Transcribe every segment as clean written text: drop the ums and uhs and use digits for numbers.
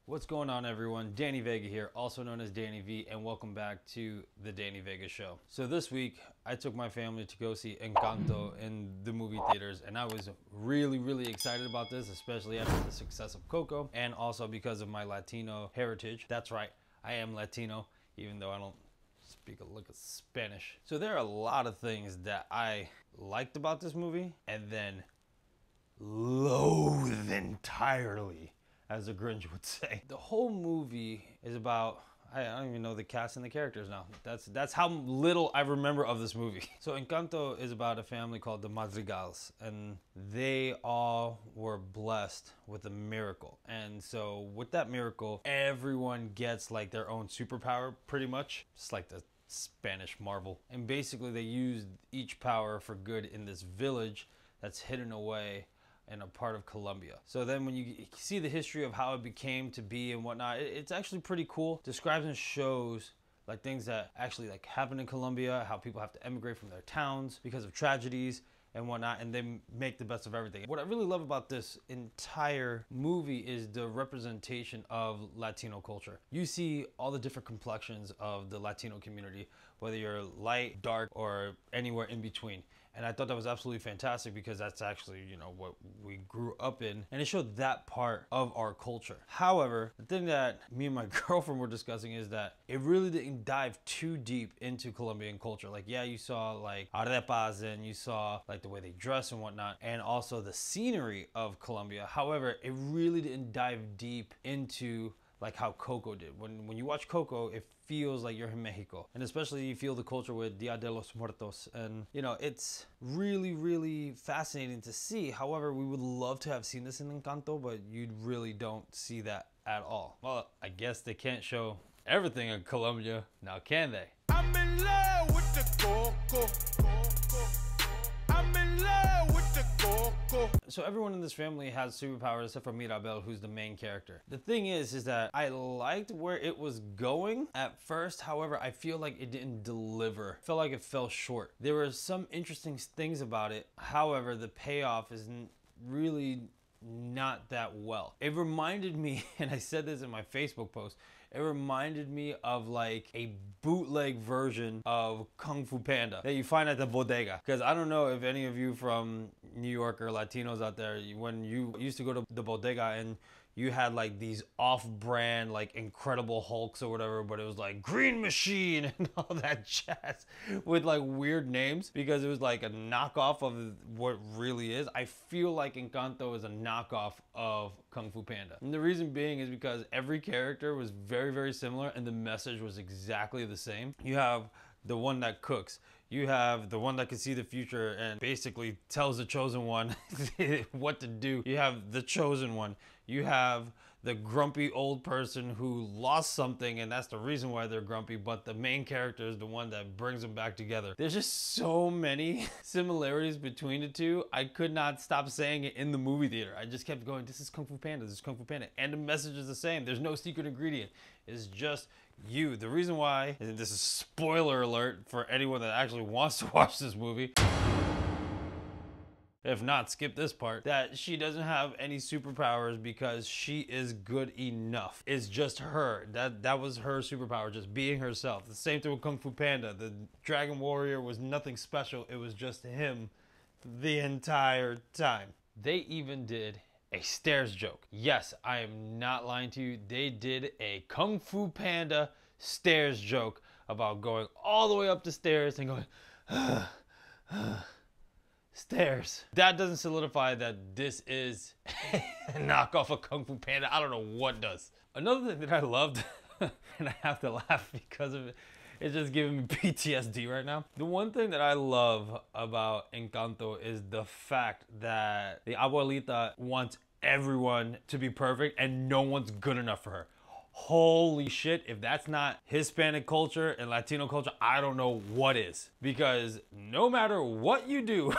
What's going on, everyone? Danny Vega here, also known as Danny V, and welcome back to the Danny Vega Show. So this week, I took my family to go see Encanto in the movie theaters, and I was really excited about this, especially after the success of Coco, and also because of my Latino heritage. That's right, I am Latino, even though I don't speak a lick of Spanish. So there are a lot of things that I liked about this movie, and then loathe entirely, as the Grinch would say. The whole movie is about, I don't even know the cast and the characters now. That's how little I remember of this movie. So Encanto is about a family called the Madrigals, and they all were blessed with a miracle. And so with that miracle, everyone gets like their own superpower pretty much. It's like the Spanish Marvel. And basically they use each power for good in this village that's hidden away in a part of Colombia. So then when you see the history of how it became to be and whatnot, it's actually pretty cool. Describes and shows like things that actually like happen in Colombia, how people have to emigrate from their towns because of tragedies and whatnot, and they make the best of everything. What I really love about this entire movie is the representation of Latino culture. You see all the different complexions of the Latino community, whether you're light, dark, or anywhere in between. And I thought that was absolutely fantastic because that's actually, you know, what we grew up in. And it showed that part of our culture. However, the thing that me and my girlfriend were discussing is that it really didn't dive too deep into Colombian culture. Like, yeah, you saw like arepas and you saw like the way they dress and whatnot, and also the scenery of Colombia. However, it really didn't dive deep into like how Coco did. When you watch Coco, it feels like you're in Mexico. And especially you feel the culture with Dia de los Muertos. And you know, it's really fascinating to see. However, we would love to have seen this in Encanto, but you really don't see that at all. Well, I guess they can't show everything in Colombia, now can they? I'm in love with the Coco. I'm in love with the Coco. So everyone in this family has superpowers except for Mirabel, who's the main character. The thing is that I liked where it was going at first. However, I feel like it didn't deliver. I felt like it fell short. There were some interesting things about it. However, the payoff is really not that well. It reminded me, and I said this in my Facebook post, it reminded me of like a bootleg version of Kung Fu Panda that you find at the bodega. Because I don't know if any of you from New York or Latinos out there, when you used to go to the bodega and you had like these off-brand like Incredible Hulks or whatever, but it was like Green Machine and all that jazz with like weird names because it was like a knockoff of what really is. I feel like Encanto is a knockoff of Kung Fu Panda. And the reason being is because every character was very similar and the message was exactly the same. You have the one that cooks. You have the one that can see the future and basically tells the chosen one what to do. You have the chosen one. You have the grumpy old person who lost something and that's the reason why they're grumpy, but the main character is the one that brings them back together. There's just so many similarities between the two. I could not stop saying it in the movie theater. I just kept going, this is Kung Fu Panda, this is Kung Fu Panda. And the message is the same. There's no secret ingredient. It's just you. The reason why, and this is spoiler alert for anyone that actually wants to watch this movie, if not, skip this part, that she doesn't have any superpowers because she is good enough. It's just her. That was her superpower, just being herself. The same thing with Kung Fu Panda. The Dragon Warrior was nothing special. It was just him the entire time. They even did a stairs joke. Yes, I am not lying to you. They did a Kung Fu Panda stairs joke about going all the way up the stairs and going, stairs. That doesn't solidify that this is a knockoff of Kung Fu Panda. I don't know what does. Another thing that I loved, and I have to laugh because of it, it's just giving me PTSD right now. The one thing that I love about Encanto is the fact that the abuelita wants everyone to be perfect and no one's good enough for her. Holy shit, if that's not Hispanic culture and Latino culture, I don't know what is. Because no matter what you do,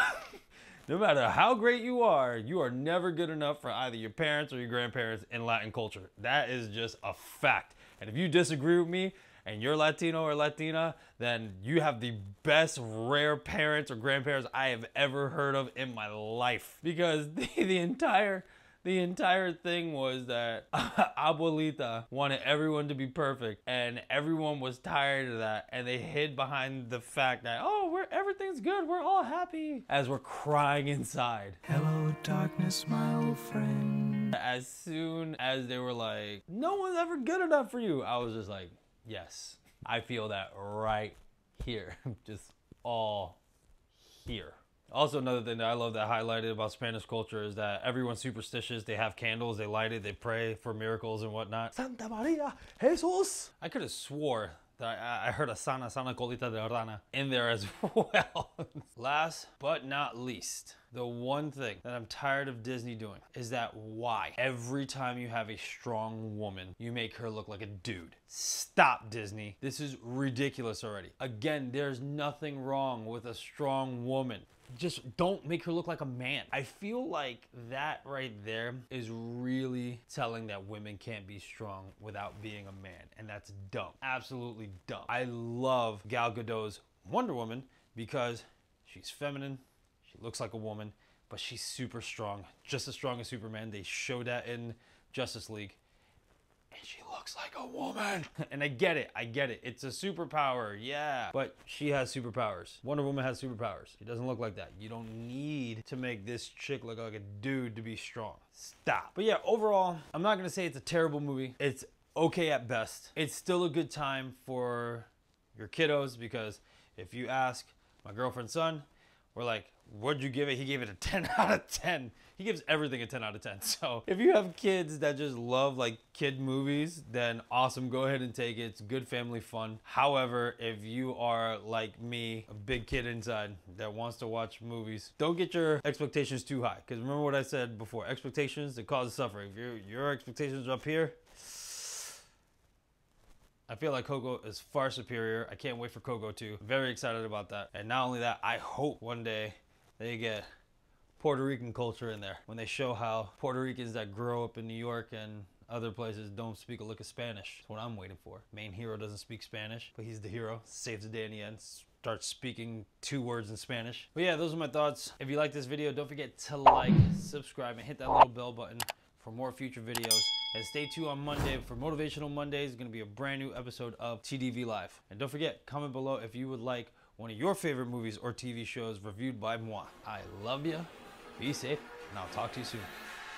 no matter how great you are never good enough for either your parents or your grandparents in Latin culture. That is just a fact. And if you disagree with me and you're Latino or Latina, then you have the best rare parents or grandparents I have ever heard of in my life. Because the entire The entire thing was that Abuelita wanted everyone to be perfect, and everyone was tired of that, and they hid behind the fact that, oh, everything's good, we're all happy, as we're crying inside. Hello, darkness, my old friend. As soon as they were like, no one's ever good enough for you, I was just like, yes, I feel that right here. Just all here. Also, another thing that I love that highlighted about Spanish culture is that everyone's superstitious. They have candles, they light it, they pray for miracles and whatnot. Santa Maria, Jesus! I could have swore that I heard a sana colita de rana in there as well. Last but not least, the one thing that I'm tired of Disney doing is that why every time you have a strong woman, you make her look like a dude. Stop, Disney. This is ridiculous already. Again, there's nothing wrong with a strong woman. Just don't make her look like a man. I feel like that right there is really telling that women can't be strong without being a man. And that's dumb. Absolutely dumb. I love Gal Gadot's Wonder Woman because she's feminine, she looks like a woman, but she's super strong. Just as strong as Superman. They showed that in Justice League. And she looks like a woman. And I get it. It's a superpower, yeah. But she has superpowers. Wonder Woman has superpowers. She doesn't look like that. You don't need to make this chick look like a dude to be strong. Stop. But yeah, overall, I'm not gonna say it's a terrible movie. It's okay at best. It's still a good time for your kiddos because if you ask my girlfriend's son, we're like, what'd you give it? He gave it a 10 out of 10. He gives everything a 10 out of 10. So if you have kids that just love like kid movies, then awesome, go ahead and take it. It's good family fun. However, if you are like me, a big kid inside that wants to watch movies, don't get your expectations too high. Because remember what I said before, expectations, they cause suffering. If your expectations are up here, I feel like Coco is far superior. I can't wait for Coco 2. Very excited about that. And not only that, I hope one day they get Puerto Rican culture in there. When they show how Puerto Ricans that grow up in New York and other places don't speak a lick of Spanish. That's what I'm waiting for. Main hero doesn't speak Spanish, but he's the hero. Saves the day in the end. Starts speaking 2 words in Spanish. But yeah, those are my thoughts. If you like this video, don't forget to like, subscribe, and hit that little bell button for more future videos. And stay tuned on Monday for Motivational Mondays. It's going to be a brand new episode of TDV Live. And don't forget, comment below if you would like one of your favorite movies or TV shows reviewed by moi. I love you. Be safe, and I'll talk to you soon.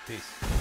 Peace.